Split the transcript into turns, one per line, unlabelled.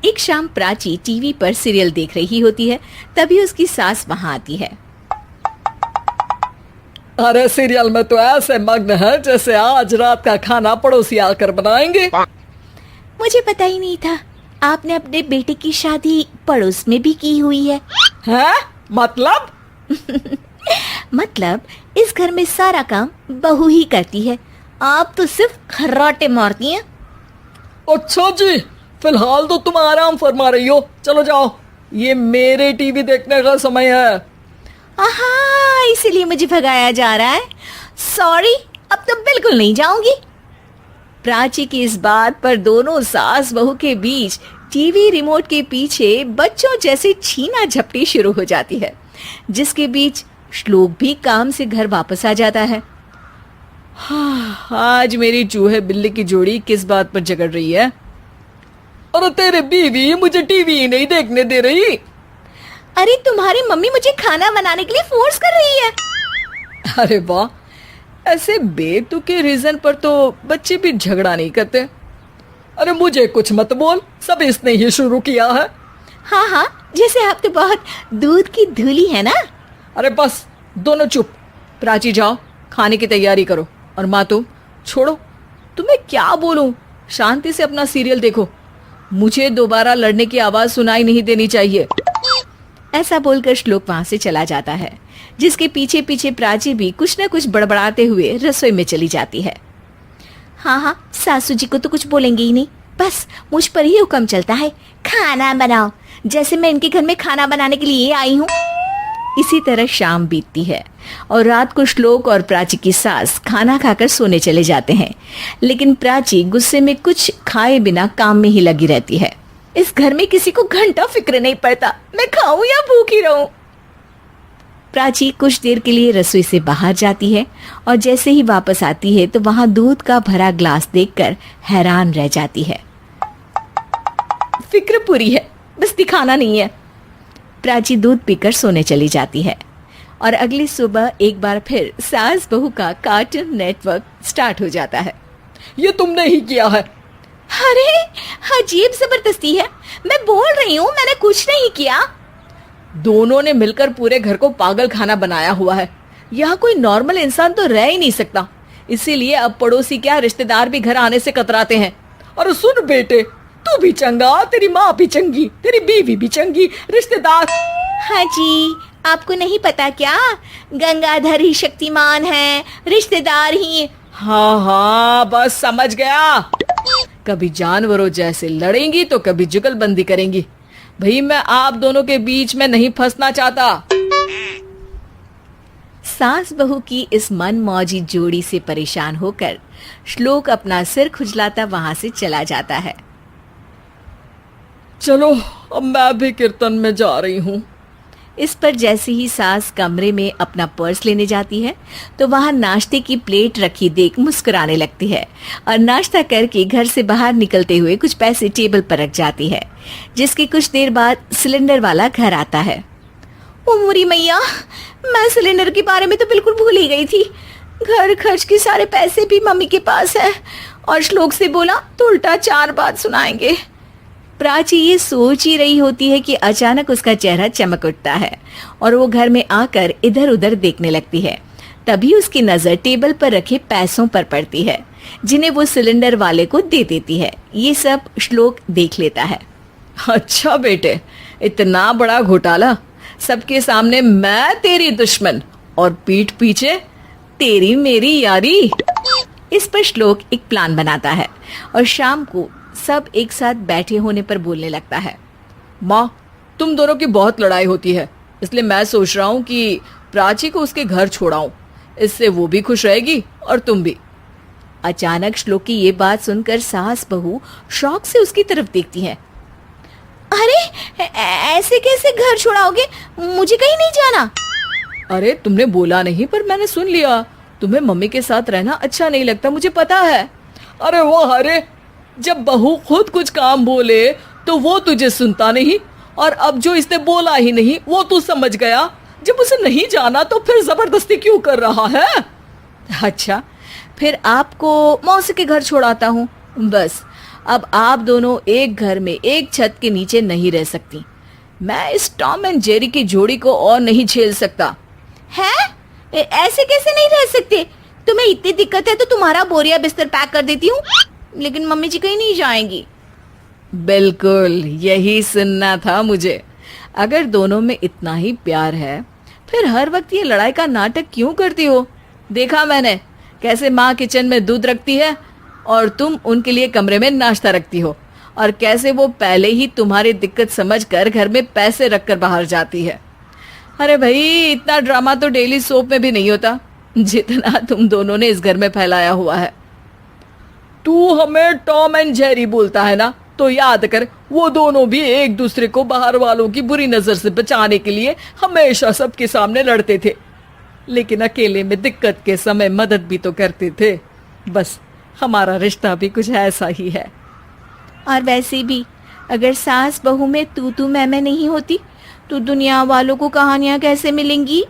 एक शाम प्राची टीवी पर सीरियल देख रही होती है। तभी उसकी सास वहां आती है।
अरे सीरियल में तो ऐसे मग्न है जैसे आज रात का खाना पड़ोसी आकर बनाएंगे।
मुझे पता ही नहीं था आपने अपने बेटे की शादी पड़ोस में भी की हुई है।
हैं? मतलब?
मतलब इस घर में सारा काम बहू ही करती है, आप तो सिर्फ खर्राटे मारती हैं।
अच्छा जी, फिलहाल तो तुम आराम फरमा रही हो, चलो जाओ, ये मेरे टीवी देखने का समय है।
आहा, इसीलिए मुझे भगाया जा रहा है। सॉरी, अब तो बिल्कुल नहीं जाऊंगी। प्राची की इस बात पर दोनों सास बहू के बीच टीवी रिमोट के पीछे बच्चों जैसे छीना झपटी शुरू हो जाती है, जिसके बीच श्लोक भी काम से घर वापस आ जाता है।
आज मेरी चूहे बिल्ली की जोड़ी किस बात पर झगड़ रही है? अरे तेरे बीवी मुझे टीवी ही नहीं देखने दे रही।
अरे तुम्हारी मम्मी मुझे खाना बनाने के लिए फोर्स कर रही है।
अरे वाह, ऐसे बेतुके रीजन पर तो बच्चे भी झगड़ा नहीं करते। अरे मुझे कुछ मत बोल, सब इसने ही शुरू किया है।
हाँ हाँ, जैसे आप तो बहुत दूध की धूली है ना।
अरे बस दोनों चुप। प्राची जाओ, खाने की तैयारी करो। और माँ तुम छोड़ो, तुम्हें क्या बोलूं, शांति से अपना सीरियल देखो, मुझे दोबारा लड़ने की आवाज सुनाई नहीं देनी चाहिए।
ऐसा बोलकर श्लोक वहां से चला जाता है, जिसके पीछे पीछे प्राची भी कुछ न कुछ बड़बड़ाते हुए रसोई में चली जाती है। हाँ हाँ, सासू जी को तो कुछ बोलेंगे ही नहीं, बस मुझ पर ही हुक्म चलता है, खाना बनाओ, जैसे मैं इनके घर में खाना बनाने के लिए आई हूँ। इसी तरह शाम बीतती है और रात को श्लोक और प्राची की सास खाना खाकर सोने चले जाते हैं, लेकिन प्राची गुस्से में कुछ खाए बिना काम में ही लगी रहती है। इस घर में किसी को घंटा फिक्र नहीं पड़ता, मैं खाऊं या भूखी रहूं। प्राची कुछ देर के लिए रसोई से बाहर जाती है और जैसे ही वापस आती है तो वहां दूध का भरा ग्लास देखकर हैरान रह जाती है। फिक्र पूरी है, बस दिखाना नहीं है। प्राची दूध पीकर सोने चली जाती है और अगली सुबह एक बार फिर सास बहू का कार्टून नेटवर्क स्टार्ट हो जाता है।
ये तुमने ही किया है।
अरे अजीब जबरदस्ती है, मैं बोल रही हूँ मैंने कुछ नहीं किया।
दोनों ने मिलकर पूरे घर को पागल खाना बनाया हुआ है। यहाँ कोई नॉर्मल इंसान तो रह ही नहीं सकता, इसीलिए अब पड़ोसी क्या रिश्तेदार भी घर आने से कतराते हैं। और सुन बेटे, तू भी चंगा, तेरी माँ भी चंगी, तेरी बीवी भी चंगी, रिश्तेदार।
हाँ जी, आपको नहीं पता क्या, गंगाधर ही शक्तिमान है, रिश्तेदार ही।
हाँ हाँ, बस समझ गया। कभी जानवरों जैसे लड़ेंगी तो कभी जुगलबंदी करेंगी। भाई मैं आप दोनों के बीच में नहीं फंसना चाहता।
सास बहू की इस मनमौजी जोड़ी से परेशान होकर श्लोक अपना सिर खुजलाता वहां से चला जाता है।
चलो अब मैं भी कीर्तन में जा रही हूँ।
इस पर जैसे ही सास कमरे में अपना पर्स लेने जाती है तो वहां नाश्ते की प्लेट रखी देख मुस्कुराने लगती है और नाश्ता करके घर से बाहर निकलते हुए कुछ पैसे टेबल पर रख जाती है, जिसके कुछ देर बाद सिलेंडर वाला घर आता है। ओ मोरी मैया, मैं सिलेंडर के बारे में तो बिल्कुल भूल ही गई थी। घर खर्च के सारे पैसे भी मम्मी के पास है और श्लोक से बोला तो उल्टा 4 बात सुनाएंगे। प्राची ये सोच ही रही होती है कि अचानक उसका चेहरा चमक उठता है और वो घर में आकर इधर उधर देखने लगती है। तभी उसकी नजर टेबल पर रखे पैसों पर पड़ती है, जिन्हें वो सिलेंडर वाले को दे देती है। ये सब श्लोक देख लेता है।
अच्छा बेटे, इतना बड़ा घोटाला, सबके सामने मैं तेरी दुश्मन और पीठ पीछे तेरी मेरी यारी। इस पर श्लोक एक प्लान बनाता है और शाम को सब एक साथ बैठे होने पर बोलने लगता है। माँ, तुम दोनों की बहुत लड़ाई होती है, इसलिए मैं सोच रहा हूँ कि प्राची को उसके घर छोड़ाऊं, इससे वो भी खुश रहेगी और तुम भी।
अचानक श्लोक की ये बात सुनकर सास बहू शौक से उसकी तरफ देखती हैं। अरे ऐसे कैसे घर छोड़ाओगे, मुझे कहीं नहीं जाना।
अरे तुमने बोला नहीं पर मैंने सुन लिया, तुम्हें मम्मी के साथ रहना अच्छा नहीं लगता, मुझे पता है। अरे वो, अरे जब बहू खुद कुछ काम बोले तो वो तुझे सुनता नहीं, और अब जो इसने बोला ही नहीं वो तू समझ गया। जब उसे नहीं जाना तो फिर जबरदस्ती क्यों कर रहा है?
अच्छा, फिर आपको मौसी के घर छोड़ाता हूँ, बस
अब आप दोनों एक घर में एक छत के नीचे नहीं रह सकती। मैं इस टॉम एंड जेरी की जोड़ी को और नहीं झेल सकता।
है? ऐसे कैसे नहीं रह सकते? तुम्हें इतनी दिक्कत है तो तुम्हारा बोरिया बिस्तर पैक कर देती हूँ, लेकिन मम्मी जी कहीं नहीं जाएंगी।
बिल्कुल यही सुनना था मुझे। अगर दोनों में इतना ही प्यार है फिर हर वक्त ये लड़ाई का नाटक क्यों करती हो? देखा मैंने कैसे माँ किचन में दूध रखती है और तुम उनके लिए कमरे में नाश्ता रखती हो, और कैसे वो पहले ही तुम्हारी दिक्कत समझकर घर में पैसे रखकर बाहर जाती है। अरे भाई, इतना ड्रामा तो डेली सोप में भी नहीं होता जितना तुम दोनों ने इस घर में फैलाया हुआ है। तू हमें टॉम एंड जेरी बोलता है ना, तो याद कर वो दोनों भी एक दूसरे को बाहर वालों की बुरी नजर से बचाने के लिए हमेशा सबके सामने लड़ते थे, लेकिन अकेले में दिक्कत के समय मदद भी तो करते थे। बस हमारा रिश्ता भी कुछ ऐसा ही है।
और वैसे भी अगर सास बहू में तू मैं नहीं होती तो दुनिया वालों को कहानियां कैसे मिलेंगी?